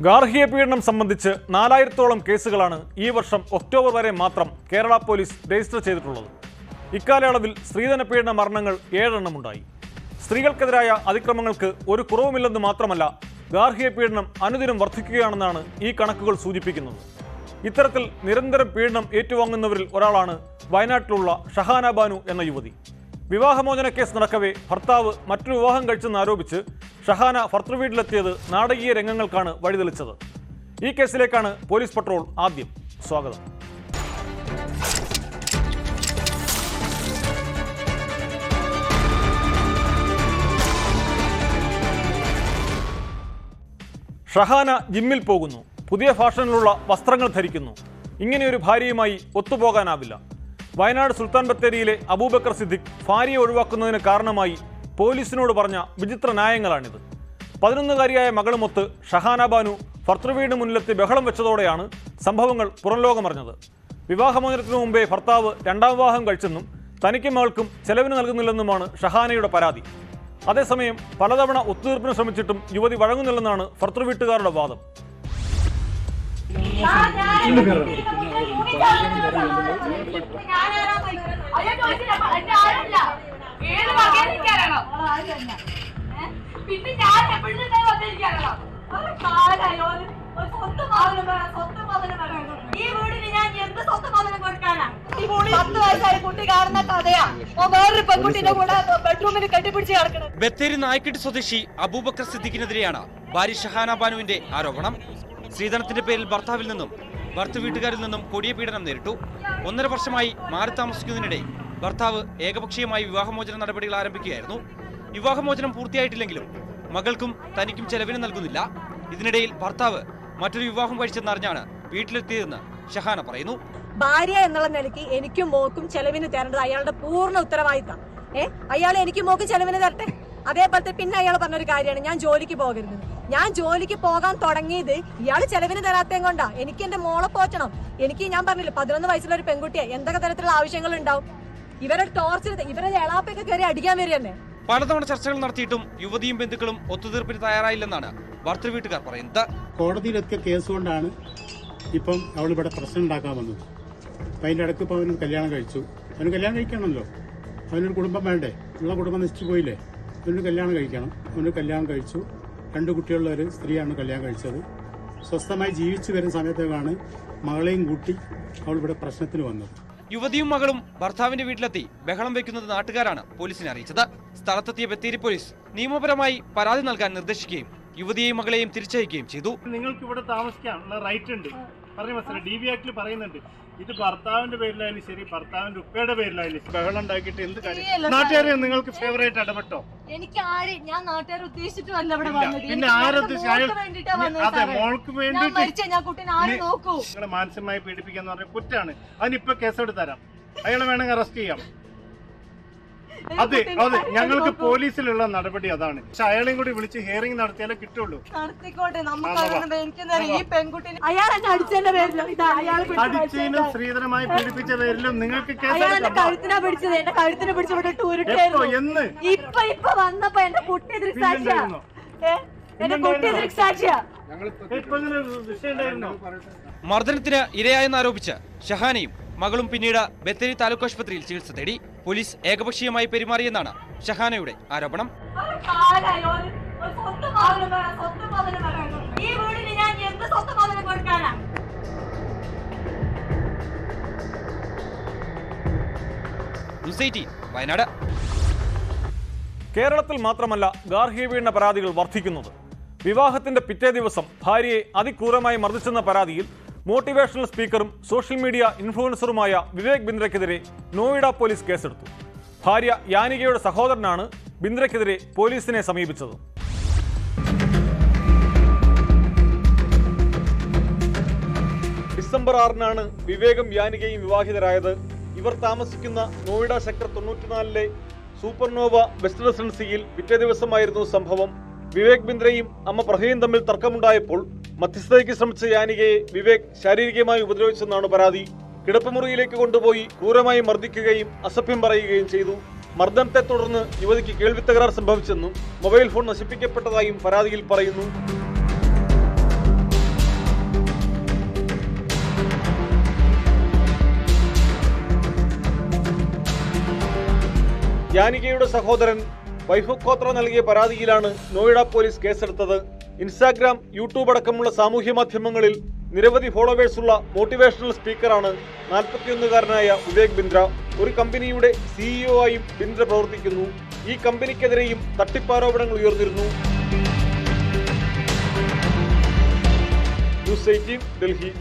ഗാർഹിക പീഡനം സംബന്ധിച്ച് 4000-ഓളം കേസുകളാണ് ഈ വർഷം ഒക്ടോബർ വരെ മാത്രം കേരള പോലീസ് രജിസ്റ്റർ ചെയ്തിട്ടുള്ളത്. ഇക്കാലയളവിൽ സ്ത്രീധന പീഡന മരണങ്ങൾ 7 എണ്ണമുണ്ടായി. സ്ത്രീകൾക്കെതിരായ അതിക്രമങ്ങൾക്ക് ഒരു കുറവുമില്ലെന്ന് മാത്രമല്ല, ഗാർഹിക പീഡനം അനുദിനം വർദ്ധിക്കുകയാണെന്നാണ് ഈ കണക്കുകൾ സൂചിപ്പിക്കുന്നത്. ഇത്തരത്തിൽ നിരന്തരം പീഡനം ഏറ്റുവാങ്ങുന്നവരിൽ ഒരാളാണ് വയനാട്ടിലുള്ള ഷഹാന ബാനു എന്ന യുവതി. വിവാഹമോചന കേസ് നടക്കവേ ഭർത്താവ് മറ്റൊരു വിവാഹം കഴിച്ചെന്നാരോപിച്ച് ഷഹാന ഭർത്തൃവീട്ടിലെത്തിയത് നാടകീയ രംഗങ്ങൾക്കാണ് വഴിതെളിച്ചത്. ഈ കേസിലേക്കാണ് പോലീസ് പട്രോൾ ആദ്യം. സ്വാഗതം. ഷഹാന ജിമ്മിൽ പോകുന്നു, പുതിയ ഫാഷനിലുള്ള വസ്ത്രങ്ങൾ ധരിക്കുന്നു. ഇങ്ങനെയൊരു ഭാര്യയുമായി ഒത്തുപോകാനാവില്ല. വയനാട് സുൽത്താൻ ബത്തേരിയിലെ അബൂബക്കർ സിദ്ദിഖ് ഭാര്യയെ ഒഴിവാക്കുന്നതിന് കാരണമായി പോലീസിനോട് പറഞ്ഞ വിചിത്ര ന്യായങ്ങളാണിത്. 11-കാരിയായ മകളുമൊത്ത് ഷഹാന ബാനു ഭർത്തൃവീടിന് മുന്നിലെത്തി ബഹളം വെച്ചതോടെയാണ് സംഭവങ്ങൾ പുറംലോകമറിഞ്ഞത്. വിവാഹമോചനത്തിനു മുമ്പേ ഭർത്താവ് 2ാം വിവാഹം കഴിച്ചെന്നും തനിക്കും മകൾക്കും ചെലവിന് നൽകുന്നില്ലെന്നുമാണ് ഷഹാനയുടെ പരാതി. അതേസമയം പലതവണ ഒത്തുതീർപ്പിന് ശ്രമിച്ചിട്ടും യുവതി വഴങ്ങുന്നില്ലെന്നാണ് ഭർത്തൃവീട്ടുകാരുടെ വാദം. ബത്തേരി നായ്ക്കെട്ട് സ്വദേശി അബൂബക്കർ സിദ്ദിഖിനെതിരെയാണ് ഭാര്യ ഷഹാന ബാനുവിന്റെ ആരോപണം. സ്ത്രീധനത്തിന്റെ പേരിൽ ഭർത്താവിൽ നിന്നും ഭർത്തൃവീട്ടുകാരിൽ നിന്നും കൊടിയ പീഡനം നേരിട്ടു. 1.5 വർഷമായി മാറി താമസിക്കുന്നതിനിടെ ഭർത്താവ് ഏകപക്ഷീയമായി വിവാഹമോചന നടപടികൾ ആരംഭിക്കുകയായിരുന്നു. വിവാഹമോചനം പൂർത്തിയായിട്ടില്ലെങ്കിലും മകൾക്കും തനിക്കും ചെലവിന് നൽകുന്നില്ല. ഇതിനിടയിൽ ഭർത്താവ് മറ്റൊരു വിവാഹം കഴിച്ചെന്നറിഞ്ഞാണ് വീട്ടിലെത്തിയതെന്ന് ഷഹാന പറയുന്നു. ഭാര്യ എന്നുള്ള നിലയ്ക്ക് എനിക്കും മോക്കും ചെലവിന് തരേണ്ടത് അയാളുടെ പൂർണ്ണ ഉത്തരവാദിത്തം. അയാൾ എനിക്കും മോക്കും ചെലവിന് തരട്ടെ. അതേപോലത്തെ പിന്നെ അയാൾ പറഞ്ഞൊരു കാര്യമാണ് ഞാൻ ജോലിക്ക് പോകരുത്. ഞാൻ ജോലിക്ക് പോകാൻ തുടങ്ങിയത് ഇയാൾ ചെലവിന് തരാത്തതും കൊണ്ടാ. എനിക്ക് എന്റെ മോളെ പോറ്റണം. ഞാൻ പറഞ്ഞില്ല 11 വയസ്സുള്ള ഒരു പെൺകുട്ടിയെ എന്തൊക്കെ തരത്തിലുള്ള ആവശ്യങ്ങൾ ഉണ്ടാവും. ഇവരുടെ ടോർച്ചർ, ഇവരുടെ എളാപ്പൊക്കെ കയറി അടിക്കാൻ വരിക തന്നെ. പലതവണ ചർച്ചകൾ നടത്തിയിട്ടും യുവതിയും ബന്ധുക്കളും ഒത്തുതീർപ്പിന് തയ്യാറായില്ലെന്നാണ് ഭർത്തൃവീട്ടുകാർ പറയുന്നത്. കോടതിയിലെത്തിയ കേസ് കൊണ്ടാണ് ഇപ്പം അവളിവിടെ പ്രശ്നം ഉണ്ടാക്കാൻ വന്നത്. അപ്പം അതിൻ്റെ ഇടയ്ക്ക് ഇപ്പോൾ അവനൊരു കല്യാണം കഴിച്ചു. അവന് കല്യാണം കഴിക്കണമല്ലോ, അവനൊരു കുടുംബം വേണ്ടേ? ഉള്ള കുടുംബം നശിച്ചു പോയില്ലേ? അവനൊരു കല്യാണം കഴിക്കണം. അവനൊരു കല്യാണം കഴിച്ചു. 2 കുട്ടികളുള്ള ഒരു സ്ത്രീയാണ് കല്യാണം കഴിച്ചത്. സ്വസ്ഥമായി ജീവിച്ചു വരുന്ന സമയത്തേക്കാണ് മകളെയും കൂട്ടി അവളിവിടെ പ്രശ്നത്തിന് വന്നത്. യുവതിയും മകളും ഭർത്താവിന്റെ വീട്ടിലെത്തി ബഹളം വെക്കുന്നത് നാട്ടുകാരാണ് പോലീസിനെ അറിയിച്ചത്. സ്ഥലത്തെത്തിയ ബത്തേരി പോലീസ് നിയമപരമായി പരാതി നൽകാൻ നിർദ്ദേശിക്കുകയും യുവതിയെയും മകളെയും തിരിച്ചയക്കുകയും ചെയ്തു. നിങ്ങൾക്ക് ഇവിടെ താമസിക്കാനുള്ള റൈറ്റ് ഉണ്ട്, പറഞ്ഞ മനസ്സിലായി. DV ആക്ടിൽ പറയുന്നുണ്ട്. ഇത് ഭർത്താവിന്റെ പേരിലായാലും ശരി, ഭർത്താവിന്റെ ഉപ്പയുടെ പേരിലായാലും ബഹളം ഉണ്ടാക്കിയിട്ട് എന്ത് കാര്യം? നാട്ടുകാരെ നിങ്ങൾക്ക് ഫേവറേറ്റ് ഇടപെട്ടോ? എനിക്ക് ഞാൻ നാട്ടുകാരെ ഉദ്ദേശിച്ചിട്ടല്ല ഇവിടെ വന്നത്. പിന്നെ അതെ, മോൾക്ക് വേണ്ടിയിട്ട് നിങ്ങളെ മാനസികമായി പീഡിപ്പിക്കാന്ന് പറഞ്ഞ കുറ്റാണ്. അതിനിപ്പോ കേസെടുത്ത് തരാം. അയാളെ വേണമെങ്കിൽ അറസ്റ്റ് ചെയ്യാം. അതെ അതെ, ഞങ്ങൾക്ക് പോലീസിലുള്ള നടപടി അതാണ്. പക്ഷെ അയാളെയും കൂടി വിളിച്ച് ഹിയറിംഗ് നടത്തിയാലേ കിട്ടുള്ളൂ. അടിച്ചതിനും സ്ത്രീധനമായി പീഡിപ്പിച്ച പേരിലും നിങ്ങൾക്ക് എന്ന് മർദ്ദനത്തിന് ഇരയായെന്നാരോപിച്ച് ഷഹാനയും മകളും പിന്നീട് ബത്തേരി താലൂക്ക് ആശുപത്രിയിൽ ചികിത്സ തേടി. പോലീസ് ഏകപക്ഷീയമായി പെരുമാറിയെന്നാണ് ഷഹാനയുടെ ആരോപണം. വയനാട്. കേരളത്തിൽ മാത്രമല്ല ഗാർഹിക പീഡന പരാതികൾ വർദ്ധിക്കുന്നത്. വിവാഹത്തിന്റെ പിറ്റേ ദിവസം ഭാര്യയെ അതിക്രൂരമായി മർദ്ദിച്ചെന്ന പരാതിയിൽ മോട്ടിവേഷണൽ സ്പീക്കറും സോഷ്യൽ മീഡിയ ഇൻഫ്ലുവൻസറുമായ വിവേക് ബിന്ദ്രയ്ക്കെതിരെ നോയിഡ പോലീസ് കേസെടുത്തു. ഭാര്യ യാനികയുടെ സഹോദരനാണ് ബിന്ദ്രയ്ക്കെതിരെ പോലീസിനെ സമീപിച്ചത്. ഡിസംബർ 6-നാണ് വിവേകും യാനികയും വിവാഹിതരായത്. ഇവർ താമസിക്കുന്ന നോയിഡ സെക്ടർ 94-ലെ സൂപ്പർനോവ വെസ്റ്റ് റെസിഡൻസിയിൽ പിറ്റേ ദിവസമായിരുന്നു സംഭവം. വിവേക് ബിന്ദ്രയും അമ്മ പ്രഹയും തമ്മിൽ തർക്കമുണ്ടായപ്പോൾ മധ്യസ്ഥതയ്ക്ക് ശ്രമിച്ച യാനികയെ വിവേക് ശാരീരികമായി ഉപദ്രവിച്ചെന്നാണ് പരാതി. കിടപ്പുമുറിയിലേക്ക് കൊണ്ടുപോയി ക്രൂരമായി മർദ്ദിക്കുകയും അസഭ്യം പറയുകയും ചെയ്തു. മർദ്ദനത്തെ തുടർന്ന് യുവതിക്ക് കേൾവിത്തകരാർ സംഭവിച്ചെന്നും മൊബൈൽ ഫോൺ നശിപ്പിക്കപ്പെട്ടതായും പരാതിയിൽ പറയുന്നു. യാനികയുടെ സഹോദരൻ വൈഭവ് ഖോത്ര നൽകിയ പരാതിയിലാണ് നോയിഡ പോലീസ് കേസെടുത്തത്. ഇൻസ്റ്റാഗ്രാം, യൂട്യൂബ് അടക്കമുള്ള സാമൂഹ്യ മാധ്യമങ്ങളിൽ നിരവധി ഫോളോവേഴ്സുള്ള മോട്ടിവേഷണൽ സ്പീക്കറാണ് 41-കാരനായ വിവേക് ബിന്ദ്ര. ഒരു കമ്പനിയുടെ CEO ആയും ബിന്ദ്ര പ്രവർത്തിക്കുന്നു. ഈ കമ്പനിക്കെതിരെയും തട്ടിപ്പാരോപണങ്ങൾ ഉയർന്നിരുന്നു. ന്യൂസ് 18 ഡൽഹി.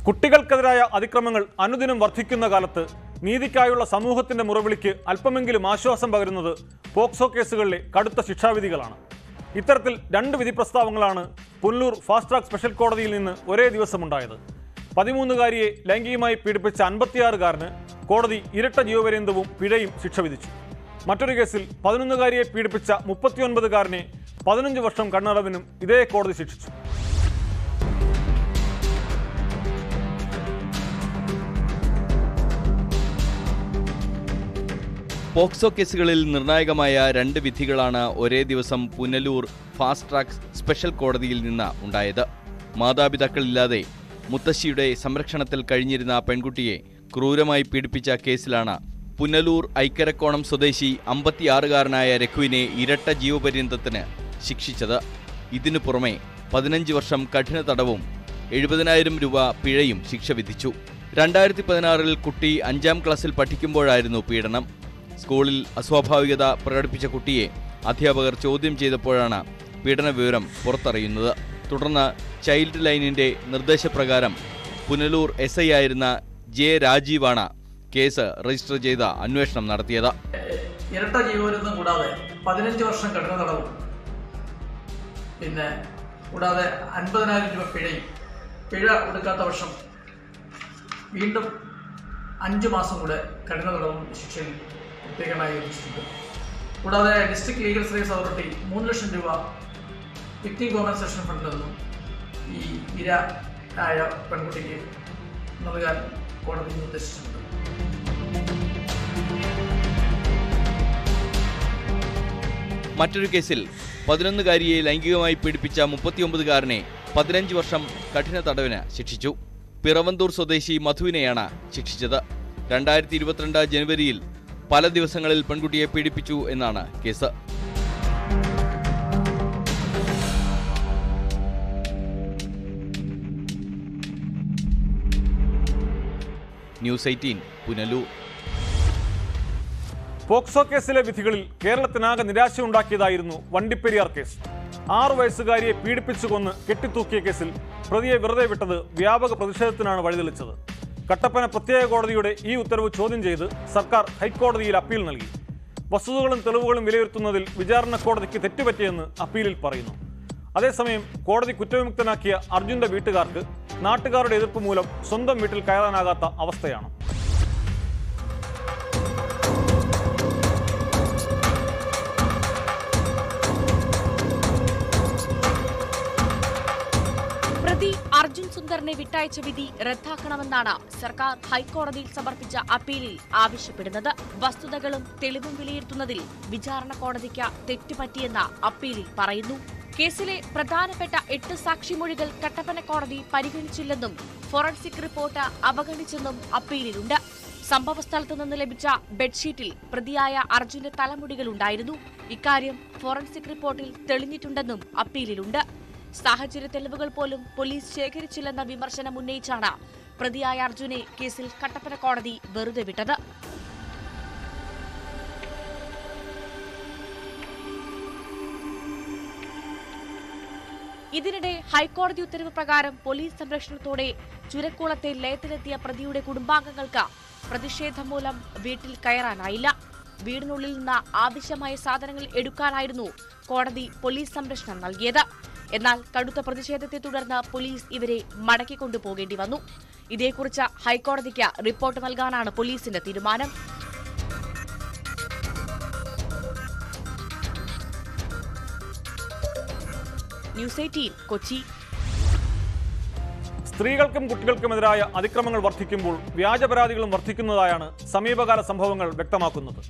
കുട്ടികൾക്കെതിരായ അതിക്രമങ്ങൾ അനുദിനം വർദ്ധിക്കുന്ന കാലത്ത് നീതിക്കായുള്ള സമൂഹത്തിന്റെ മുറവിളിക്ക് അല്പമെങ്കിലും ആശ്വാസം പകരുന്നത് പോക്സോ കേസുകളിലെ കടുത്ത ശിക്ഷാവിധികളാണ്. ഇത്തരത്തിൽ 2 വിധി പ്രസ്താവങ്ങളാണ് പുനലൂർ ഫാസ്റ്റ് ട്രാക്ക് സ്പെഷ്യൽ കോടതിയിൽ നിന്ന് ഒരേ ദിവസമുണ്ടായത്. 13-കാരിയെ ലൈംഗികമായി പീഡിപ്പിച്ച 56-കാരന് കോടതി ഇരട്ട ജീവപര്യന്തവും പിഴയും ശിക്ഷ വിധിച്ചു. മറ്റൊരു കേസിൽ 11-കാരിയെ പീഡിപ്പിച്ച 39-കാരനെ 15 വർഷം കണ്ണടവിനും ഇതേ കോടതി ശിക്ഷിച്ചു. പോക്സോ കേസുകളിൽ നിർണായകമായ 2 വിധികളാണ് ഒരേ ദിവസം പുനലൂർ ഫാസ്റ്റ് ട്രാക്ക് സ്പെഷ്യൽ കോടതിയിൽ നിന്ന് ഉണ്ടായത്. മാതാപിതാക്കളില്ലാതെ മുത്തശ്ശിയുടെ സംരക്ഷണത്തിൽ കഴിഞ്ഞിരുന്ന പെൺകുട്ടിയെ ക്രൂരമായി പീഡിപ്പിച്ച കേസിലാണ് പുനലൂർ ഐക്കരക്കോണം സ്വദേശി 56-കാരനായ രഘുവിനെ ഇരട്ട ജീവപര്യന്തത്തിന് ശിക്ഷിച്ചത്. ഇതിനു പുറമെ 15 വർഷം കഠിന തടവും 70,000 രൂപ പിഴയും ശിക്ഷ വിധിച്ചു. 2016-ൽ കുട്ടി 5ാം ക്ലാസ്സിൽ പഠിക്കുമ്പോഴായിരുന്നു പീഡനം. സ്കൂളിൽ അസ്വാഭാവികത പ്രകടിപ്പിച്ച കുട്ടിയെ അധ്യാപകർ ചോദ്യം ചെയ്തപ്പോഴാണ് പീഡന വിവരം പുറത്തറിയുന്നത്. തുടർന്ന് ചൈൽഡ് ലൈനിന്റെ നിർദ്ദേശപ്രകാരം പുനലൂർ SI ആയിരുന്ന J. രാജീവാണ് കേസ് രജിസ്റ്റർ ചെയ്ത് അന്വേഷണം നടത്തിയത്. ഇരട്ട ജീവപര്യന്തം കൂടാതെ 15 വർഷം കഠിന തടവും പിന്നെ കൂടാതെ 50,000 രൂപ പിഴയും, പിഴ കൊടുക്കാത്ത വർഷം വീണ്ടും 5 മാസം കൂടെ കഠിന തടവും ശിക്ഷയും പ്രത്യേകമായി വിധിച്ചിട്ടുണ്ട്. കൂടാതെ ഡിസ്ട്രിക്ട് ലീഗൽ സർവീസ് അതോറിറ്റി 3 ലക്ഷം രൂപ വിക്ടിം കോമ്പൻസേഷൻ ഫണ്ടിൽ നിന്നും ഈ ഇരയായ പെൺകുട്ടിക്ക് നൽകാൻ കോടതി നിർദ്ദേശിച്ചിട്ടുണ്ട്. മറ്റൊരു കേസിൽ 11-കാരിയെ ലൈംഗികമായി പീഡിപ്പിച്ച 39-കാരനെ 15 വർഷം കഠിന തടവിന് ശിക്ഷിച്ചു. പിറവന്തൂർ സ്വദേശി മധുവിനെയാണ് ശിക്ഷിച്ചത്. 2022 ജനുവരിയിൽ പല ദിവസങ്ങളിൽ പെൺകുട്ടിയെ പീഡിപ്പിച്ചു എന്നാണ് കേസ്. ന്യൂസ് 18 പുനലൂർ. പോക്സോ കേസിലെ വിധികളിൽ കേരളത്തിനാകെ നിരാശയുണ്ടാക്കിയതായിരുന്നു വണ്ടിപ്പെരിയാർ കേസ്. 6 വയസ്സുകാരിയെ പീഡിപ്പിച്ചു കൊന്ന് കെട്ടിത്തൂക്കിയ കേസിൽ പ്രതിയെ വെറുതെ വിട്ടത് വ്യാപക പ്രതിഷേധത്തിനാണ് വഴിതെളിച്ചത്. കട്ടപ്പന പ്രത്യേക കോടതിയുടെ ഈ ഉത്തരവ് ചോദ്യം ചെയ്ത് സർക്കാർ ഹൈക്കോടതിയിൽ അപ്പീൽ നൽകി. വസ്തുതകളും തെളിവുകളും വിലയിരുത്തുന്നതിൽ വിചാരണ കോടതിക്ക് തെറ്റുപറ്റിയെന്ന് അപ്പീലിൽ പറയുന്നു. അതേസമയം കോടതി കുറ്റവിമുക്തനാക്കിയ അർജുന്റെ വീട്ടുകാർക്ക് നാട്ടുകാരുടെ എതിർപ്പ് മൂലം സ്വന്തം വീട്ടിൽ കയറാനാകാത്ത അവസ്ഥയാണ്. പ്രതി അർജുൻ സുന്ദറിനെ വിട്ടയച്ച വിധി റദ്ദാക്കണമെന്നാണ് സർക്കാർ ഹൈക്കോടതിയിൽ സമർപ്പിച്ച അപ്പീലിൽ ആവശ്യപ്പെടുന്നത്. വസ്തുതകളും തെളിവും വിലയിരുത്തുന്നതിൽ വിചാരണ കോടതിക്ക് തെറ്റുപറ്റിയെന്ന് അപ്പീലിൽ പറയുന്നു. കേസിലെ പ്രധാനപ്പെട്ട 8 സാക്ഷിമൊഴികൾ കട്ടപ്പന കോടതി പരിഗണിച്ചില്ലെന്നും ഫോറൻസിക് റിപ്പോർട്ട് അവഗണിച്ചെന്നും അപ്പീലിലുണ്ട്. സംഭവസ്ഥലത്തു നിന്ന് ലഭിച്ച ബെഡ്ഷീറ്റിൽ പ്രതിയായ അർജുന്റെ തലമുടികളുണ്ടായിരുന്നു. ഇക്കാര്യം ഫോറൻസിക് റിപ്പോർട്ടിൽ തെളിഞ്ഞിട്ടുണ്ടെന്നും അപ്പീലിലുണ്ട്. സാഹചര്യ തെളിവുകൾ പോലും പോലീസ് ശേഖരിച്ചില്ലെന്ന വിമർശനം ഉന്നയിച്ചാണ് പ്രതിയായ അർജുനെ കേസിൽ കട്ടപ്പന കോടതി വെറുതെ വിട്ടത്. ഇതിനിടെ ഹൈക്കോടതി ഉത്തരവ് പ്രകാരം പോലീസ് സംരക്ഷണത്തോടെ ചുരക്കുളത്തെ ലയത്തിലെത്തിയ പ്രതിയുടെ കുടുംബാംഗങ്ങൾക്ക് പ്രതിഷേധം മൂലം വീട്ടിൽ കയറാനായില്ല. വീടിനുള്ളിൽ നിന്ന് ആവശ്യമായ സാധനങ്ങൾ എടുക്കാനായിരുന്നു കോടതി പോലീസ് സംരക്ഷണം നൽകിയത്. എന്നാൽ കടുത്ത പ്രതിഷേധത്തെ തുടർന്ന് പോലീസ് ഇവരെ മടക്കിക്കൊണ്ടുപോകേണ്ടി വന്നു. ഇതേക്കുറിച്ച് ഹൈക്കോടതിക്ക് റിപ്പോർട്ട് നൽകാനാണ് പോലീസിന്റെ തീരുമാനം. ന്യൂസ് 18 കൊച്ചി. സ്ത്രീകൾക്കും കുട്ടികൾക്കുമെതിരായ അതിക്രമങ്ങൾ വർദ്ധിക്കുമ്പോൾ വ്യാജ പരാതികളും വർദ്ധിക്കുന്നതായാണ് സമീപകാല സംഭവങ്ങൾ വ്യക്തമാക്കുന്നത്.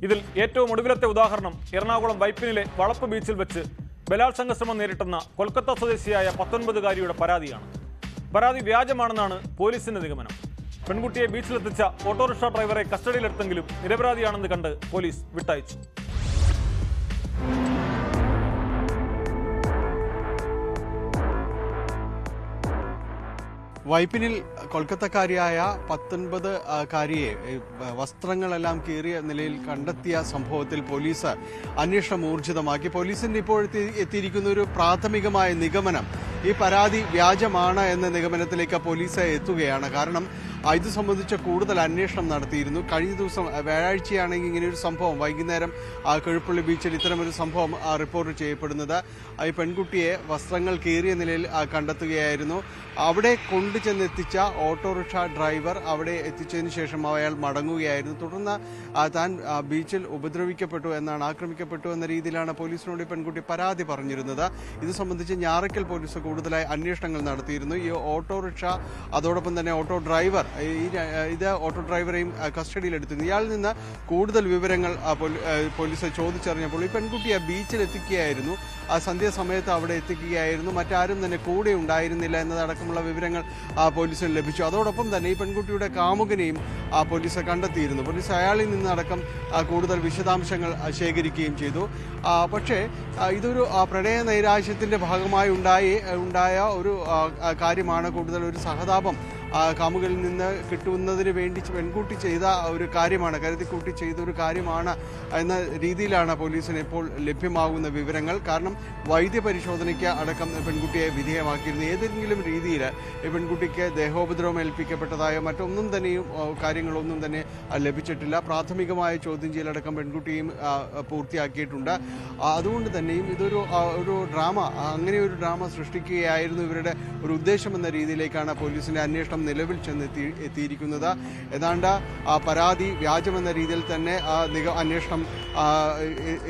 ഇതിൽ ഏറ്റവും ഒടുവിലത്തെ ഉദാഹരണം എറണാകുളം വൈപ്പിനിലെ വളപ്പ് ബീച്ചിൽ വെച്ച് ബലാത്സംഗ ശ്രമം നേരിട്ടെന്ന കൊൽക്കത്ത സ്വദേശിയായ 19-കാരിയുടെ പരാതിയാണ്. പരാതി വ്യാജമാണെന്നാണ് പോലീസിന്റെ നിഗമനം. പെൺകുട്ടിയെ ബീച്ചിലെത്തിച്ച ഓട്ടോറിക്ഷ ഡ്രൈവറെ കസ്റ്റഡിയിലെടുത്തെങ്കിലും നിരപരാധിയാണെന്ന് കണ്ട് പോലീസ് വിട്ടയച്ചു. വൈപ്പിനിൽ കൊൽക്കത്തക്കാരിയായ 19-കാരിയെ വസ്ത്രങ്ങളെല്ലാം കീറിയ നിലയിൽ കണ്ടെത്തിയ സംഭവത്തിൽ പോലീസ് അന്വേഷണം ഊർജിതമാക്കി. പോലീസിന് ഇപ്പോൾ എത്തിയിരിക്കുന്ന ഒരു പ്രാഥമികമായ നിഗമനം ഈ പരാതി വ്യാജമാണ് എന്ന നിഗമനത്തിലേക്ക് പോലീസ് എത്തുകയാണ്. കാരണം ഇത് സംബന്ധിച്ച് കൂടുതൽ അന്വേഷണം നടത്തിയിരുന്നു. കഴിഞ്ഞ ദിവസം വ്യാഴാഴ്ചയാണെങ്കിൽ ഇങ്ങനെയൊരു സംഭവം വൈകുന്നേരം കഴുപ്പള്ളി ബീച്ചിൽ ഇത്തരമൊരു സംഭവം റിപ്പോർട്ട് ചെയ്യപ്പെടുന്നത്. ഈ പെൺകുട്ടിയെ വസ്ത്രങ്ങൾ കീറിയ നിലയിൽ കണ്ടെത്തുകയായിരുന്നു. അവിടെ കൊണ്ടുചെന്നെത്തിച്ച ഓട്ടോറിക്ഷ ഡ്രൈവർ അവിടെ എത്തിച്ചതിന് ശേഷം അയാൾ മടങ്ങുകയായിരുന്നു. തുടർന്ന് താൻ ബീച്ചിൽ ഉപദ്രവിക്കപ്പെട്ടു എന്നാണ്, ആക്രമിക്കപ്പെട്ടു എന്ന രീതിയിലാണ് പോലീസിനോട് പെൺകുട്ടി പരാതി പറഞ്ഞിരുന്നത്. ഇത് സംബന്ധിച്ച് ഞാറയ്ക്കൽ പോലീസ് കൂടുതലായി അന്വേഷണങ്ങൾ നടത്തിയിരുന്നു. ഈ ഓട്ടോറിക്ഷ അതോടൊപ്പം തന്നെ ഓട്ടോ ഡ്രൈവർ ഇത് ഓട്ടോ ഡ്രൈവറെയും കസ്റ്റഡിയിലെടുത്തിരുന്നു. ഇയാളിൽ നിന്ന് കൂടുതൽ വിവരങ്ങൾ പോലീസ് ചോദിച്ചറിഞ്ഞപ്പോൾ ഈ പെൺകുട്ടിയെ ബീച്ചിൽ എത്തിക്കുകയായിരുന്നു. സന്ധ്യാസമയത്ത് അവിടെ എത്തിക്കുകയായിരുന്നു. മറ്റാരും തന്നെ കൂടെ ഉണ്ടായിരുന്നില്ല എന്നതടക്കമുള്ള വിവരങ്ങൾ പോലീസിന് ലഭിച്ചു. അതോടൊപ്പം തന്നെ ഈ പെൺകുട്ടിയുടെ കാമുകനെയും പോലീസ് കണ്ടെത്തിയിരുന്നു. പോലീസ് അയാളിൽ നിന്നടക്കം കൂടുതൽ വിശദാംശങ്ങൾ ശേഖരിക്കുകയും ചെയ്തു. പക്ഷേ ഇതൊരു പ്രണയ നൈരാശ്യത്തിൻ്റെ ഭാഗമായി ഉണ്ടായ ഒരു കാര്യമാണ്. കൂടുതൽ ഒരു സഹതാപം കാമുകളിൽ നിന്ന് കിട്ടുന്നതിന് വേണ്ടി പെൺകുട്ടി ചെയ്ത ഒരു കാര്യമാണ്, കരുതിക്കുട്ടി ചെയ്ത ഒരു കാര്യമാണ് എന്ന രീതിയിലാണ് പോലീസിന് ഇപ്പോൾ ലഭ്യമാകുന്ന വിവരങ്ങൾ. കാരണം വൈദ്യപരിശോധനയ്ക്ക് അടക്കം പെൺകുട്ടിയെ വിധേയമാക്കിയിരുന്നു. ഏതെങ്കിലും രീതിയിൽ ഈ പെൺകുട്ടിക്ക് ദേഹോപദ്രവം ഏൽപ്പിക്കപ്പെട്ടതായോ മറ്റൊന്നും തന്നെയും കാര്യങ്ങളൊന്നും തന്നെ ലഭിച്ചിട്ടില്ല. പ്രാഥമികമായ ചോദ്യം ചെയ്യലടക്കം പെൺകുട്ടിയും പൂർത്തിയാക്കിയിട്ടുണ്ട്. അതുകൊണ്ട് തന്നെയും ഇതൊരു ഡ്രാമ, അങ്ങനെ ഒരു ഡ്രാമ സൃഷ്ടിക്കുകയായിരുന്നു ഇവരുടെ ഒരു ഉദ്ദേശം എന്ന രീതിയിലേക്കാണ് പോലീസിന്റെ അന്വേഷണം നിലവിൽ എത്തിയിരിക്കുന്നത്. ഏതാണ്ട് പരാതി വ്യാജമെന്ന രീതിയിൽ തന്നെ അന്വേഷണം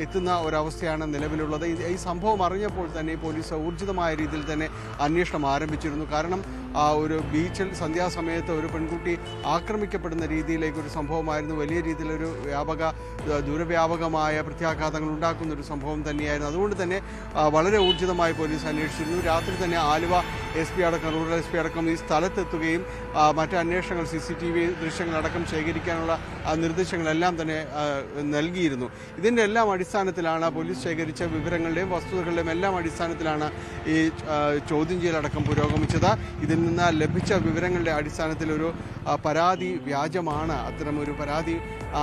എത്തുന്ന ഒരവസ്ഥയാണ് നിലവിലുള്ളത്. ഈ സംഭവം അറിഞ്ഞപ്പോൾ തന്നെ പോലീസ് ഊർജിതമായ രീതിയിൽ തന്നെ അന്വേഷണം ആരംഭിച്ചിരുന്നു. കാരണം ഒരു ബീച്ചിൽ സന്ധ്യാസമയത്ത് ഒരു പെൺകുട്ടി ആക്രമിക്കപ്പെടുന്ന രീതിയിലേക്ക് ഒരു സംഭവമായിരുന്നു. വലിയ രീതിയിലൊരു ദൂരവ്യാപകമായ പ്രത്യാഘാതങ്ങൾ ഉണ്ടാക്കുന്ന ഒരു സംഭവം തന്നെയായിരുന്നു. അതുകൊണ്ട് തന്നെ വളരെ ഊർജിതമായി പോലീസ് അന്വേഷിച്ചിരുന്നു. രാത്രി തന്നെ ആലുവ SP അടക്കം, റൂറൽ SP അടക്കം ഈ സ്ഥലത്തെത്തുകയും മറ്റ് അന്വേഷണങ്ങൾ CCTV ദൃശ്യങ്ങളടക്കം ശേഖരിക്കാനുള്ള നിർദ്ദേശങ്ങളെല്ലാം തന്നെ നൽകിയിരുന്നു. ഇതിൻ്റെ എല്ലാം അടിസ്ഥാനത്തിലാണ് പോലീസ് ശേഖരിച്ച വിവരങ്ങളുടെയും വസ്തുതകളുടെയും എല്ലാം അടിസ്ഥാനത്തിലാണ് ഈ ചോദ്യം ചെയ്യലടക്കം പുരോഗമിച്ചത്. ഇതിൽ നിന്ന് ലഭിച്ച വിവരങ്ങളുടെ അടിസ്ഥാനത്തിൽ ഒരു പരാതി വ്യാജമാണ്, അത്തരമൊരു പരാതി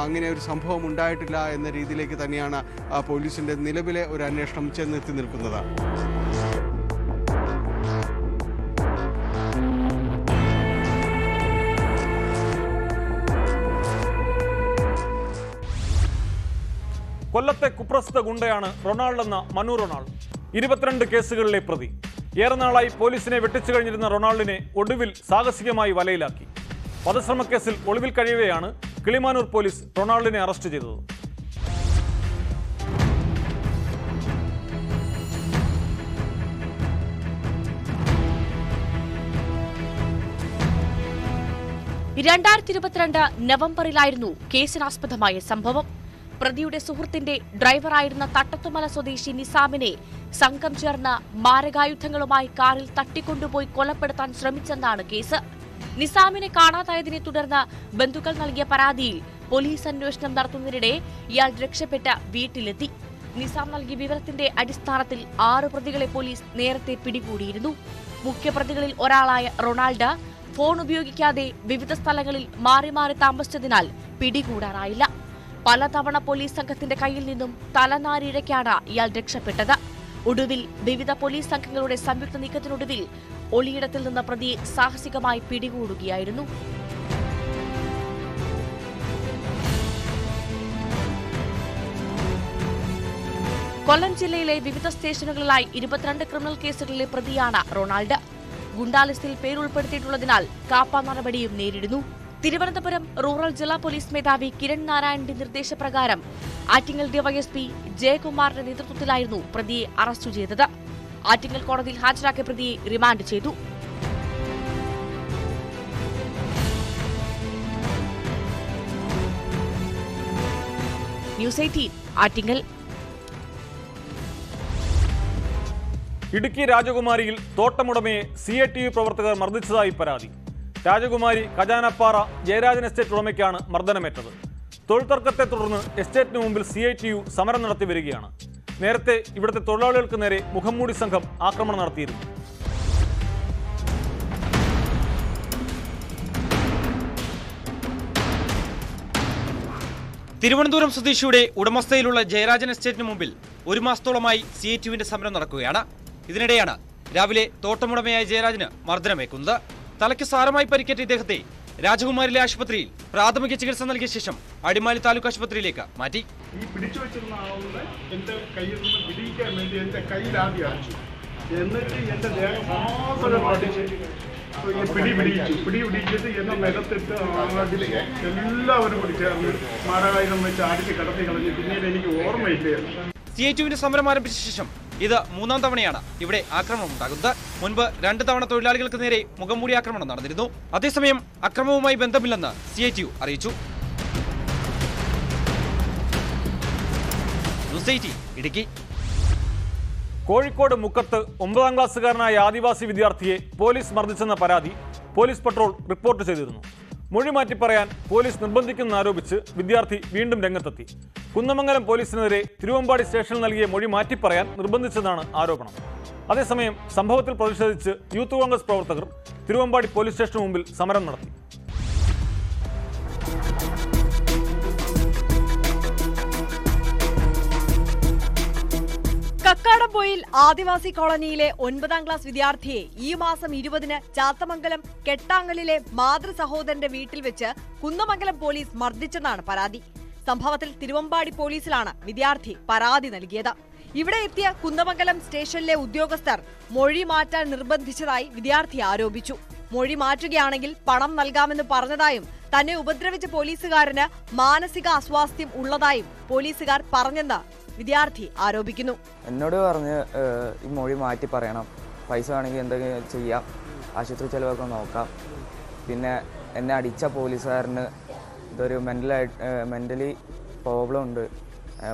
അങ്ങനെ ഒരു സംഭവം ഉണ്ടായിട്ടില്ല എന്ന രീതിയിലേക്ക് തന്നെയാണ് പോലീസിൻ്റെ നിലവിലെ ഒരു അന്വേഷണം ചെന്നെത്തി നിൽക്കുന്നത്. കൊല്ലത്തെ കുപ്രസിദ്ധ ഗുണ്ടയാണ് റൊണാൾഡ് എന്ന മനു റൊണാൾഡ്. 22 കേസുകളിലെ പ്രതി. ഏറെ നാളായി പോലീസിനെ വെട്ടിച്ചു കഴിഞ്ഞിരുന്ന റൊണാൾഡിനെ ഒടുവിൽ സാഹസികമായി വലയിലാക്കി. വധശ്രമക്കേസിൽ ഒളിവിൽ കഴിയവെയാണ് കിളിമാനൂർ പോലീസ് റൊണാൾഡിനെ അറസ്റ്റ് ചെയ്തത്. നവംബറിലായിരുന്നു കേസിനാസ്പദമായ സംഭവം. പ്രതിയുടെ സുഹൃത്തിന്റെ ഡ്രൈവറായിരുന്ന തട്ടത്തുമല സ്വദേശി നിസാമിനെ സംഘം ചേർന്ന് മാരകായുധങ്ങളുമായി കാറിൽ തട്ടിക്കൊണ്ടുപോയി കൊലപ്പെടുത്താൻ ശ്രമിച്ചെന്നാണ് കേസ്. നിസാമിനെ കാണാതായതിനെ തുടർന്ന് ബന്ധുക്കൾ നൽകിയ പരാതിയിൽ പോലീസ് അന്വേഷണം നടത്തുന്നതിനിടെ ഇയാൾ രക്ഷപ്പെട്ട വീട്ടിലെത്തി. നിസാം നൽകിയ വിവരത്തിന്റെ അടിസ്ഥാനത്തിൽ 6 പ്രതികളെ പോലീസ് നേരത്തെ പിടികൂടിയിരുന്നു. മുഖ്യപ്രതികളിൽ ഒരാളായ റൊണാൾഡ് ഫോൺ ഉപയോഗിക്കാതെ വിവിധ സ്ഥലങ്ങളിൽ മാറി മാറി താമസിച്ചതിനാൽ പിടികൂടാനായില്ല. പലതവണ പോലീസ് സംഘത്തിന്റെ കയ്യിൽ നിന്നും തലനാരിഴയ്ക്കാണ് ഇയാൾ രക്ഷപ്പെട്ടത്. ഒടുവിൽ വിവിധ പോലീസ് സംഘങ്ങളുടെ സംയുക്ത നീക്കത്തിനൊടുവിൽ ഒളിയിടത്തിൽ നിന്ന് പ്രതിയെ സാഹസികമായി പിടികൂടുകയായിരുന്നു. കൊല്ലം ജില്ലയിലെ വിവിധ സ്റ്റേഷനുകളിലായി 22 ക്രിമിനൽ കേസുകളിലെ പ്രതിയാണ് റൊണാൾഡ്. ഗുണ്ടാലിസ്റ്റിൽ പേരുൾപ്പെടുത്തിയിട്ടുള്ളതിനാൽ കാപ്പ നടപടിയും നേരിടുന്നു. തിരുവനന്തപുരം റൂറൽ ജില്ലാ പോലീസ് മേധാവി കിരൺ നാരായണന്റെ നിർദ്ദേശപ്രകാരം ആറ്റിങ്ങൽ ഡിവൈഎസ്പി ജയകുമാറിന്റെ നേതൃത്വത്തിലായിരുന്നു പ്രതിയെ അറസ്റ്റ് ചെയ്തത്. ആറ്റിങ്ങൽ കോടതിയിൽ ഹാജരാക്കിയ പ്രതിയെ റിമാൻഡ് ചെയ്തു. ന്യൂസ് 18 ആറ്റിങ്ങൽ. ഇടുക്കി രാജകുമാരിയിൽ തോട്ടമുടമയെ CITU പ്രവർത്തകർ മർദ്ദിച്ചതായി പരാതി. രാജകുമാരി ഖജാനപ്പാറ ജയരാജൻ എസ്റ്റേറ്റ് ഉടമയ്ക്കാണ് മർദ്ദനമേറ്റത്. തൊഴിൽ തർക്കത്തെ തുടർന്ന് എസ്റ്റേറ്റിന് മുമ്പിൽ CITU സമരം നടത്തി വരികയാണ്. നേരത്തെ ഇവിടുത്തെ തൊഴിലാളികൾക്ക് നേരെ മുഖംമൂടി സംഘം ആക്രമണം നടത്തിയിരുന്നു. തിരുവനന്തപുരം സ്വദേശിയുടെ ഉടമസ്ഥയിലുള്ള ജയരാജൻ എസ്റ്റേറ്റിന് മുമ്പിൽ 1 മാസത്തോളമായി CITUവിന്റെ സമരം നടക്കുകയാണ്. ഇതിനിടെയാണ് രാവിലെ തോട്ടമുടമയായ ജയരാജന് മർദ്ദനമേക്കുന്നത്. തലയ്ക്ക് സാരമായി പരിക്കേറ്റ ഇദ്ദേഹത്തെ രാജകുമാരിയിലെ ആശുപത്രിയിൽ പ്രാഥമിക ചികിത്സ നൽകിയ ശേഷം അടിമാലി താലൂക്ക് ആശുപത്രിയിലേക്ക് മാറ്റി. ഈ പിടിച്ചു വെച്ചിരുന്ന ആളുകളെ എന്റെ കയ്യിൽ നിന്ന് പിടിക്കാൻ വേണ്ടി എന്റെ കയ്യിൽ ആദ്യം അടിച്ചു. എന്നിട്ട് എന്റെ ദേഹം മാത്രം അടിച്ച് പിടിച്ചിട്ട് എന്നെ നിലത്തിട്ട് എല്ലാവരും കൂടി ചേർന്ന് മാരകായുധം വെച്ച് അടിച്ച് കടത്തി കളഞ്ഞു. പിന്നീട് എനിക്ക് ഓർമ്മയില്ലായിരുന്നു. CITUവിന്റെ സമരം ആരംഭിച്ച ശേഷം ഇത് 3ാം തവണയാണ് ഇവിടെ ആക്രമണം ഉണ്ടാകുന്നത്. മുൻപ് 2 തവണ തൊഴിലാളികൾക്ക് നേരെ മുഖംമൂടി ആക്രമണം നടന്നിരുന്നു. അതേസമയം അക്രമവുമായി ബന്ധമില്ലെന്ന് CITU അറിയിച്ചു. ന്യൂസ് 18 ഇടുക്കി. കോഴിക്കോട് മുക്കത്ത് 9ാം ക്ലാസ്സുകാരനായ ആദിവാസി വിദ്യാർത്ഥിയെ പോലീസ് മർദ്ദിച്ചെന്ന പരാതി പോലീസ് പട്രോൾ റിപ്പോർട്ട് ചെയ്തിരുന്നു. മൊഴി മാറ്റി പറയാൻ പോലീസ് നിർബന്ധിക്കുമെന്നാരോപിച്ച് വിദ്യാർത്ഥി വീണ്ടും രംഗത്തെത്തി. കുന്നമംഗലം പോലീസിനെതിരെ തിരുവമ്പാടി സ്റ്റേഷനിൽ നൽകിയ മൊഴി മാറ്റിപ്പറയാൻ നിർബന്ധിച്ചതാണ് ആരോപണം. അതേസമയം സംഭവത്തിൽ പ്രതിഷേധിച്ച് യൂത്ത് കോൺഗ്രസ് പ്രവർത്തകർ തിരുവമ്പാടി പോലീസ് സ്റ്റേഷന് മുമ്പിൽ സമരം നടത്തി. കക്കാടംപൊയിൽ ആദിവാസി കോളനിയിലെ 9ാം ക്ലാസ് വിദ്യാർത്ഥിയെ ഈ മാസം 20-ന് ചാത്തമംഗലം കെട്ടാങ്ങലിലെ മാതൃ സഹോദരന്റെ വീട്ടിൽ വെച്ച് കുന്നമംഗലം പോലീസ് മർദ്ദിച്ചെന്നാണ് പരാതി. സംഭവത്തിൽ തിരുവമ്പാടി പോലീസിലാണ് വിദ്യാർത്ഥി പരാതി നൽകിയത്. ഇവിടെ എത്തിയ കുന്നമംഗലം സ്റ്റേഷനിലെ ഉദ്യോഗസ്ഥർ മൊഴി മാറ്റാൻ നിർബന്ധിച്ചതായി വിദ്യാർത്ഥി ആരോപിച്ചു. മൊഴി മാറ്റുകയാണെങ്കിൽ പണം നൽകാമെന്ന് പറഞ്ഞതായും തന്നെ ഉപദ്രവിച്ച പോലീസുകാരന് മാനസിക അസ്വാസ്ഥ്യം ഉള്ളതായും പോലീസുകാർ പറഞ്ഞെന്ന് വിദ്യാർത്ഥി ആരോപിക്കുന്നു. എന്നോട് പറഞ്ഞ് ഈ മൊഴി മാറ്റി പറയണം, പൈസ വേണമെങ്കിൽ എന്തെങ്കിലും ചെയ്യാം, ആശുപത്രി ചിലവൊക്കെ നോക്കാം, പിന്നെ എന്നെ അടിച്ച പോലീസുകാരന് ഇതൊരു മെൻ്റലി പ്രോബ്ലം ഉണ്ട്,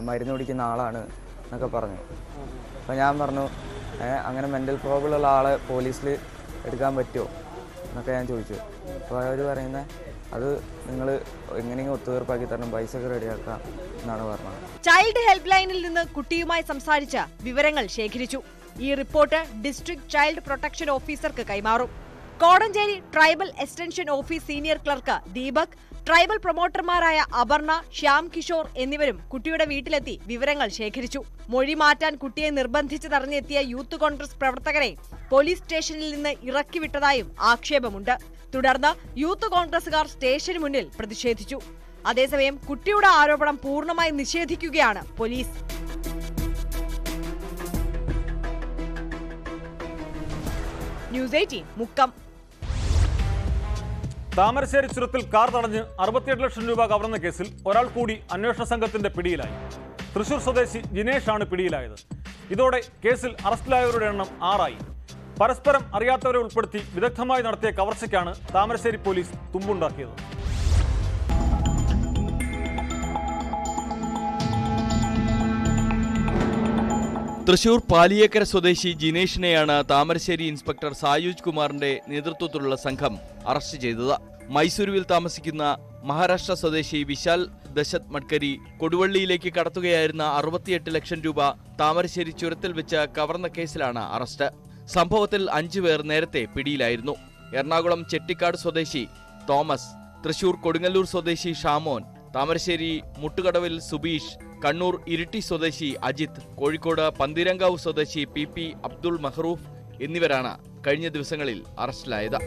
മരുന്ന് കുടിക്കുന്ന ആളാണ് എന്നൊക്കെ പറഞ്ഞു. അപ്പോൾ ഞാൻ പറഞ്ഞു അങ്ങനെ മെൻ്റൽ പ്രോബ്ലം ഉള്ള ആളെ പോലീസിൽ എടുക്കാൻ പറ്റുമോ എന്നൊക്കെ ഞാൻ ചോദിച്ചു. അപ്പോൾ അവർ പറയുന്നത് അത് നിങ്ങൾ എങ്ങനെയെങ്കിലും ഒത്തുതീർപ്പാക്കി തരണം, പൈസ ഒക്കെ റെഡിയാക്കാം എന്നാണ് പറഞ്ഞത്. ചൈൽഡ് ഹെൽപ്പ് ലൈനിൽ നിന്ന് കുട്ടിയുമായി സംസാരിച്ച് വിവരങ്ങൾ ശേഖരിച്ചു. ഈ റിപ്പോർട്ട് ഡിസ്ട്രിക്ട് ചൈൽഡ് പ്രൊട്ടക്ഷൻ ഓഫീസർക്ക് കൈമാറും. Kodanchery tribal extension office senior clerk Deepak, tribal പ്രൊമോട്ടർമാരായ അപർണ, ശ്യാം കിഷോർ എന്നിവരും കുട്ടിയുടെ വീട്ടിലെത്തി വിവരങ്ങൾ ശേഖരിച്ചു. മൊഴി മാറ്റാൻ കുട്ടിയെ നിർബന്ധിച്ചതറിഞ്ഞെത്തിയ യൂത്ത് കോൺഗ്രസ് പ്രവർത്തകരെ പോലീസ് സ്റ്റേഷനിൽ നിന്ന് ഇറക്കിവിട്ടതായും ആക്ഷേപമുണ്ട്. തുടർന്ന് യൂത്ത് കോൺഗ്രസുകാർ സ്റ്റേഷന് മുന്നിൽ പ്രതിഷേധിച്ചു. അതേസമയം കുട്ടിയുടെ ആരോപണം പൂർണ്ണമായി നിഷേധിക്കുകയാണ് പോലീസ്. ന്യൂസ് 18 മുക്കം. താമരശ്ശേരി ചുരത്തിൽ കാർ തടഞ്ഞ് 68 ലക്ഷം രൂപ കവർന്ന കേസിൽ ഒരാൾ കൂടി അന്വേഷണ സംഘത്തിന്റെ പിടിയിലായി. തൃശൂർ സ്വദേശി ജിനേഷാണ് പിടിയിലായത്. ഇതോടെ കേസിൽ അറസ്റ്റിലായവരുടെ എണ്ണം 6 പരസ്പരം അറിയാത്തവരെ ഉൾപ്പെടുത്തി വിദഗ്ധമായി നടത്തിയ കവർച്ചയ്ക്കാണ് താമരശ്ശേരി പോലീസ് തുമ്പുണ്ടാക്കിയത്. തൃശൂർ പാലിയേക്കര സ്വദേശി ജിനേഷിനെയാണ് താമരശ്ശേരി ഇൻസ്പെക്ടർ സായൂജ് കുമാറിന്റെ നേതൃത്വത്തിലുള്ള സംഘം അറസ്റ്റ് ചെയ്തത്. മൈസൂരുവിൽ താമസിക്കുന്ന മഹാരാഷ്ട്ര സ്വദേശി വിശാൽ ദശത് മഡ്കരി കൊടുവള്ളിയിലേക്ക് കടത്തുകയായിരുന്ന 68 ലക്ഷം രൂപ താമരശ്ശേരി ചുരത്തിൽ വെച്ച് കവർന്ന കേസിലാണ് അറസ്റ്റ്. സംഭവത്തിൽ 5 പേർ നേരത്തെ പിടിയിലായിരുന്നു. എറണാകുളം ചെട്ടിക്കാട് സ്വദേശി തോമസ്, തൃശൂർ കൊടുങ്ങല്ലൂർ സ്വദേശി ഷാമോൻ, താമരശ്ശേരി മുട്ടുകടവിൽ സുബീഷ്, കണ്ണൂർ ഇരിട്ടി സ്വദേശി അജിത്, കോഴിക്കോട് പന്തിരങ്കാവ് സ്വദേശി PP അബ്ദുൾ മഹ്റൂഫ് എന്നിവരാണ് കഴിഞ്ഞ ദിവസങ്ങളിൽ അറസ്റ്റിലായത്.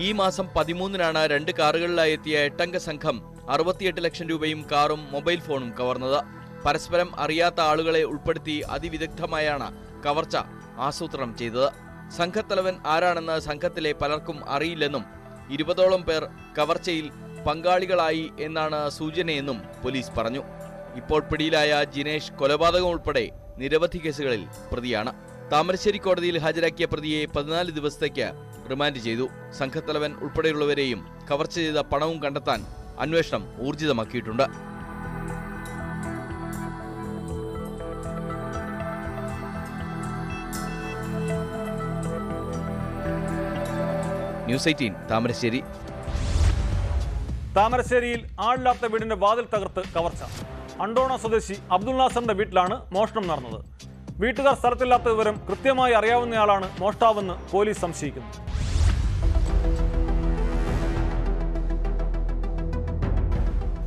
ഈ മാസം 13-നാണ് 2 കാറുകളിലായി എത്തിയ 8-അംഗ സംഘം 68 ലക്ഷം രൂപയും കാറും മൊബൈൽ ഫോണും കവർന്നത്. പരസ്പരം അറിയാത്ത ആളുകളെ ഉൾപ്പെടുത്തി അതിവിദഗ്ധമായാണ് കവർച്ച ആസൂത്രണം ചെയ്തത്. സംഘത്തലവൻ ആരാണെന്ന് സംഘത്തിലെ പലർക്കും അറിയില്ലെന്നും 20ഓളം പേർ കവർച്ചയിൽ പങ്കാളികളായി എന്നാണ് സൂചനയെന്നും പോലീസ് പറഞ്ഞു. ഇപ്പോൾ പിടിയിലായ ജിനേഷ് കൊലപാതകം ഉൾപ്പെടെ നിരവധി കേസുകളിൽ പ്രതിയാണ്. താമരശ്ശേരി കോടതിയിൽ ഹാജരാക്കിയ പ്രതിയെ 14 ദിവസത്തേക്ക് റിമാൻഡ് ചെയ്തു. സംഘത്തലവൻ ഉൾപ്പെടെയുള്ളവരെയും കവർച്ച ചെയ്ത പണവും കണ്ടെത്താൻ അന്വേഷണം ഊർജിതമാക്കിയിട്ടുണ്ട്. ന്യൂസ് 18 താമരശ്ശേരി. താമരശ്ശേരിയിൽ ആളില്ലാത്ത വീടിന്റെ വാതിൽ തകർത്ത് കവർച്ച. അണ്ടോണ സ്വദേശി അബ്ദുൽ നാസറിന്റെ വീട്ടിലാണ് മോഷണം നടന്നത്. വീട്ടുകാർ സ്ഥലത്തില്ലാത്ത വിവരം കൃത്യമായി അറിയാവുന്നയാളാണ് മോഷ്ടാവെന്ന് പോലീസ് സംശയിക്കുന്നു.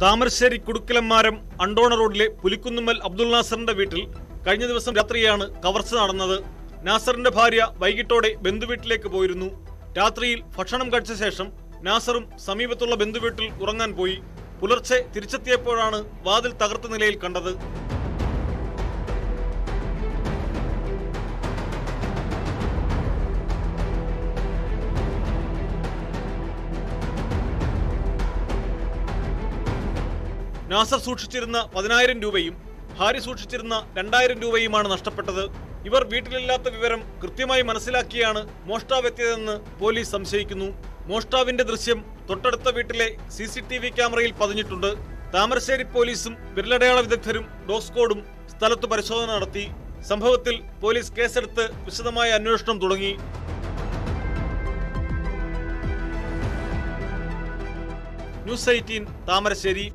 താമരശ്ശേരി കുടുക്കലമ്മാരം അണ്ടോണ റോഡിലെ പുലിക്കുന്നുമ്മൽ അബ്ദുൽ നാസറിന്റെ വീട്ടിൽ കഴിഞ്ഞ ദിവസം രാത്രിയാണ് കവർച്ച നടന്നത്. നാസറിന്റെ ഭാര്യ വൈകിട്ടോടെ ബന്ധുവീട്ടിലേക്ക് പോയിരുന്നു. രാത്രിയിൽ ഭക്ഷണം കഴിച്ച ശേഷം നാസറും സമീപത്തുള്ള ബന്ധുവീട്ടിൽ ഉറങ്ങാൻ പോയി. പുലർച്ചെ തിരിച്ചെത്തിയപ്പോഴാണ് വാതിൽ തകർത്ത നിലയിൽ കണ്ടത്. നാസർ സൂക്ഷിച്ചിരുന്ന 10,000 രൂപയും ഭാര്യ സൂക്ഷിച്ചിരുന്ന 2,000 രൂപയുമാണ് നഷ്ടപ്പെട്ടത്. ഇവർ വീട്ടിലില്ലാത്ത വിവരം കൃത്യമായി മനസ്സിലാക്കിയാണ് മോഷ്ടാവെത്തിയതെന്ന് പോലീസ് സംശയിക്കുന്നു. മോഷ്ടാവിന്റെ ദൃശ്യം തൊട്ടടുത്ത വീട്ടിലെ CCTV ക്യാമറയിൽ പതിഞ്ഞിട്ടുണ്ട്. താമരശ്ശേരി പോലീസും വിരലടയാള വിദഗ്ധരും ഡോസ്കോഡും സ്ഥലത്ത് പരിശോധന നടത്തി. സംഭവത്തിൽ പോലീസ് കേസെടുത്ത് വിശദമായ അന്വേഷണം തുടങ്ങി. ന്യൂസ് 18 താമരശ്ശേരി.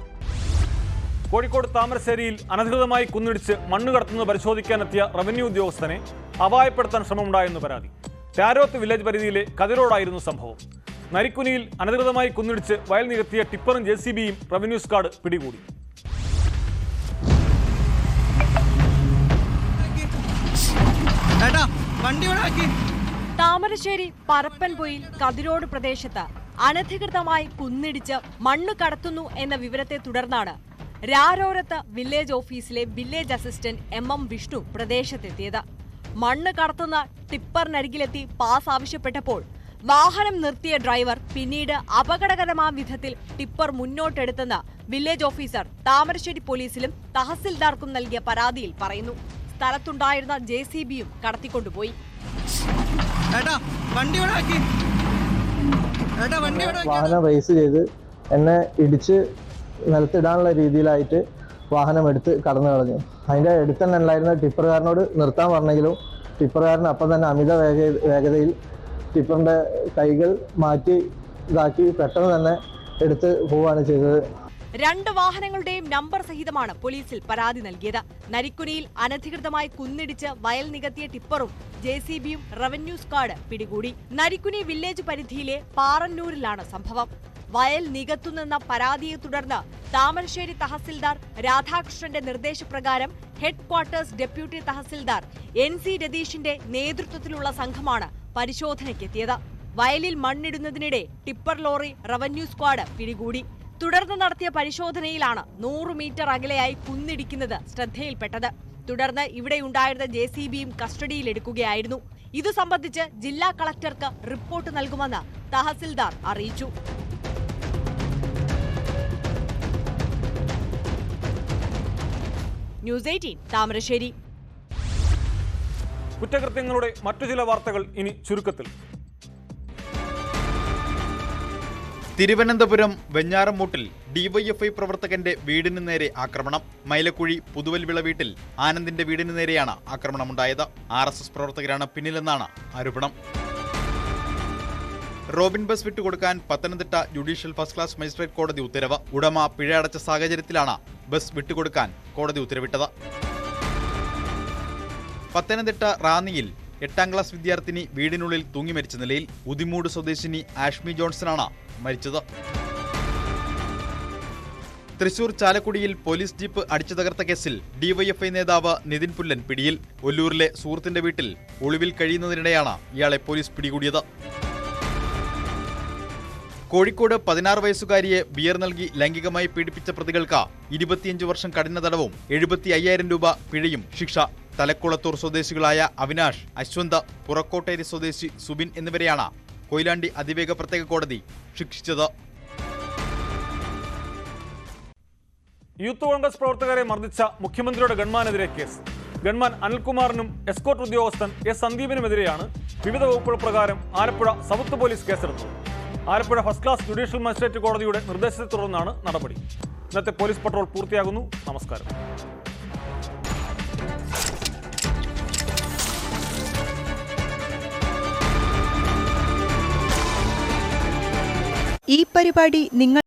കോഴിക്കോട് താമരശ്ശേരിയിൽ അനധികൃതമായി കുന്നിടിച്ച് മണ്ണ് കടത്തുന്നത് പരിശോധിക്കാനെത്തിയ റവന്യൂ ഉദ്യോഗസ്ഥനെ അപായപ്പെടുത്താൻ ശ്രമമുണ്ടായെന്ന് പരാതി. ടാരോത്ത് വില്ലേജ് പരിധിയിലെ കതിരോടായിരുന്നു സംഭവം. നരിക്കുനിയിൽ അനധികൃതമായി കുന്നിടിച്ച് വയൽ നികത്തിയ ടിപ്പറും JCBയും റവന്യൂ സ്ക്വാഡ് പിടികൂടി. താമരശ്ശേരി പരപ്പൻപൊയിൽ കതിരോട് പ്രദേശത്ത് അനധികൃതമായി കുന്നിടിച്ച് മണ്ണ് കടത്തുന്നു എന്ന വിവരത്തെ തുടർന്നാണ് രാരോരത്ത് വില്ലേജ് ഓഫീസിലെ വില്ലേജ് അസിസ്റ്റന്റ് MM വിഷ്ണു പ്രദേശത്തെത്തിയത്. മണ്ണ് കടത്തുന്ന ടിപ്പറിനരികിലെത്തി പാസ് ആവശ്യപ്പെട്ടപ്പോൾ വാഹനം നിർത്തിയ ഡ്രൈവർ പിന്നീട് അപകടകരമായ വിധത്തിൽ ടിപ്പർ മുന്നോട്ടെടുത്തെന്ന് വില്ലേജ് ഓഫീസർ താമരശ്ശേരി പോലീസിലും തഹസിൽദാർക്കും നൽകിയ പരാതിയിൽ പറയുന്നു. സ്ഥലത്തുണ്ടായിരുന്ന JCBയും കടത്തിക്കൊണ്ടുപോയി. വാഹനം റേസ് ചെയ്ത് എന്നെ ഇടിച്ച് നിലത്തിടാനുള്ള രീതിയിലായിട്ട് വാഹനം എടുത്ത് കടന്നു കളഞ്ഞു. അതിൻ്റെ അടുത്ത് തന്നെ ഉണ്ടായിരുന്ന ടിപ്പറുകാരനോട് നിർത്താൻ പറഞ്ഞെങ്കിലും ടിപ്പറുകാരൻ അപ്പം തന്നെ അമിത വേഗതയിൽ ടിപ്പറിൻ്റെ കൈകൾ മാറ്റി ഇതാക്കി പെട്ടെന്ന് തന്നെ എടുത്ത് പോവുകയാണ് ചെയ്തത്. 2 വാഹനങ്ങളുടെയും നമ്പർ സഹിതമാണ് പോലീസിൽ പരാതി നൽകിയത്. നരിക്കുനിയിൽ അനധികൃതമായി കുന്നിടിച്ച് വയൽ നികത്തിയ ടിപ്പറും JCBയും റവന്യൂ സ്ക്വാഡ് പിടികൂടി. നരിക്കുനി വില്ലേജ് പരിധിയിലെ പാറന്നൂരിലാണ് സംഭവം. വയൽ നികത്തുന്നെന്ന പരാതിയെ തുടർന്ന് താമരശ്ശേരി തഹസിൽദാർ രാധാകൃഷ്ണന്റെ നിർദ്ദേശപ്രകാരം head quarters deputy tahsildar NC രതീഷിന്റെ നേതൃത്വത്തിലുള്ള സംഘമാണ് പരിശോധനയ്ക്കെത്തിയത്. വയലിൽ മണ്ണിടുന്നതിനിടെ ടിപ്പർ ലോറി റവന്യൂ സ്ക്വാഡ് പിടികൂടി. തുടർന്ന് നടത്തിയ പരിശോധനയിലാണ് 100 മീറ്റർ അകലെയായി കുന്നിടിക്കുന്നത് ശ്രദ്ധയിൽപ്പെട്ടത്. തുടർന്ന് ഇവിടെയുണ്ടായിരുന്ന JCBയും കസ്റ്റഡിയിലെടുക്കുകയായിരുന്നു. ഇതു സംബന്ധിച്ച് ജില്ലാ കളക്ടർക്ക് റിപ്പോർട്ട് നൽകുമെന്ന് തഹസിൽദാർ അറിയിച്ചു. ന്യൂസ് 18 താമരശ്ശേരി. കുറ്റകൃത്യങ്ങളുടെ മറ്റു ചില വാർത്തകൾ ഇനി ചുരുക്കത്തിൽ. തിരുവനന്തപുരം വെഞ്ഞാറമൂട്ടിൽ DYFI പ്രവർത്തകന്റെ വീടിന് നേരെ ആക്രമണം. മൈലക്കുഴി പുതുവൽവിള വീട്ടിൽ ആനന്ദിന്റെ വീടിന് നേരെയാണ് ആക്രമണമുണ്ടായത്. RSS പ്രവർത്തകരാണ് പിന്നിലെന്നാണ് ആരോപണം. റോബിൻ ബസ് വിട്ടുകൊടുക്കാൻ Pathanamthitta judicial first class magistrate കോടതി ഉത്തരവ്. ഉടമ പിഴ അടച്ച സാഹചര്യത്തിലാണ് ബസ് വിട്ടുകൊടുക്കാൻ കോടതി ഉത്തരവിട്ടത്. പത്തനംതിട്ട റാന്നിയിൽ 8ാം ക്ലാസ് വിദ്യാർത്ഥിനി വീടിനുള്ളിൽ തൂങ്ങി മരിച്ച നിലയിൽ. ഉദിമൂട് സ്വദേശിനി ആഷ്മി ജോൺസണാണ് മരിച്ചത്. തൃശൂർ ചാലക്കുടിയിൽ പോലീസ് ജീപ്പ് അടിച്ചു തകർത്ത കേസിൽ DYFI നേതാവ് നിതിൻ പുല്ലൻ പിടിയിൽ. ഒല്ലൂരിലെ സുഹൃത്തിന്റെ വീട്ടിൽ ഒളിവിൽ കഴിയുന്നതിനിടെയാണ് ഇയാളെ പോലീസ് പിടികൂടിയത്. കോഴിക്കോട് 16 വയസ്സുകാരിയെ ബിയർ നൽകി ലൈംഗികമായി പീഡിപ്പിച്ച പ്രതികൾക്ക് 25 വർഷം കഠിന തടവും 75,000 രൂപ പിഴയും ശിക്ഷ. തലക്കുളത്തൂർ സ്വദേശികളായ അവിനാഷ്, അശ്വന്ത്, പുറക്കോട്ടേരി സ്വദേശി സുബിൻ എന്നിവരെയാണ് കൊയിലാണ്ടി അതിവേഗ പ്രത്യേക കോടതി ശിക്ഷിച്ചത്. യൂത്ത് കോൺഗ്രസ് പ്രവർത്തകരെ മർദ്ദിച്ച മുഖ്യമന്ത്രിയുടെ ഗൺമാനെതിരെ കേസ്. ഗൺമാൻ അനിൽകുമാറിനും എസ്കോർട്ട് ഉദ്യോഗസ്ഥൻ S സന്ദീപിനുമെതിരെയാണ് വിവിധ വകുപ്പുകൾ പ്രകാരം ആലപ്പുഴ സൗത്ത് പോലീസ് കേസെടുത്തത്. Alappuzha first class judicial magistrate കോടതിയുടെ നിർദ്ദേശത്തെ തുടർന്നാണ് നടപടി. ഇന്നത്തെ പോലീസ് പട്രോൾ പൂർത്തിയാകുന്നു. നമസ്കാരം. ഈ പരിപാടി നിങ്ങൾ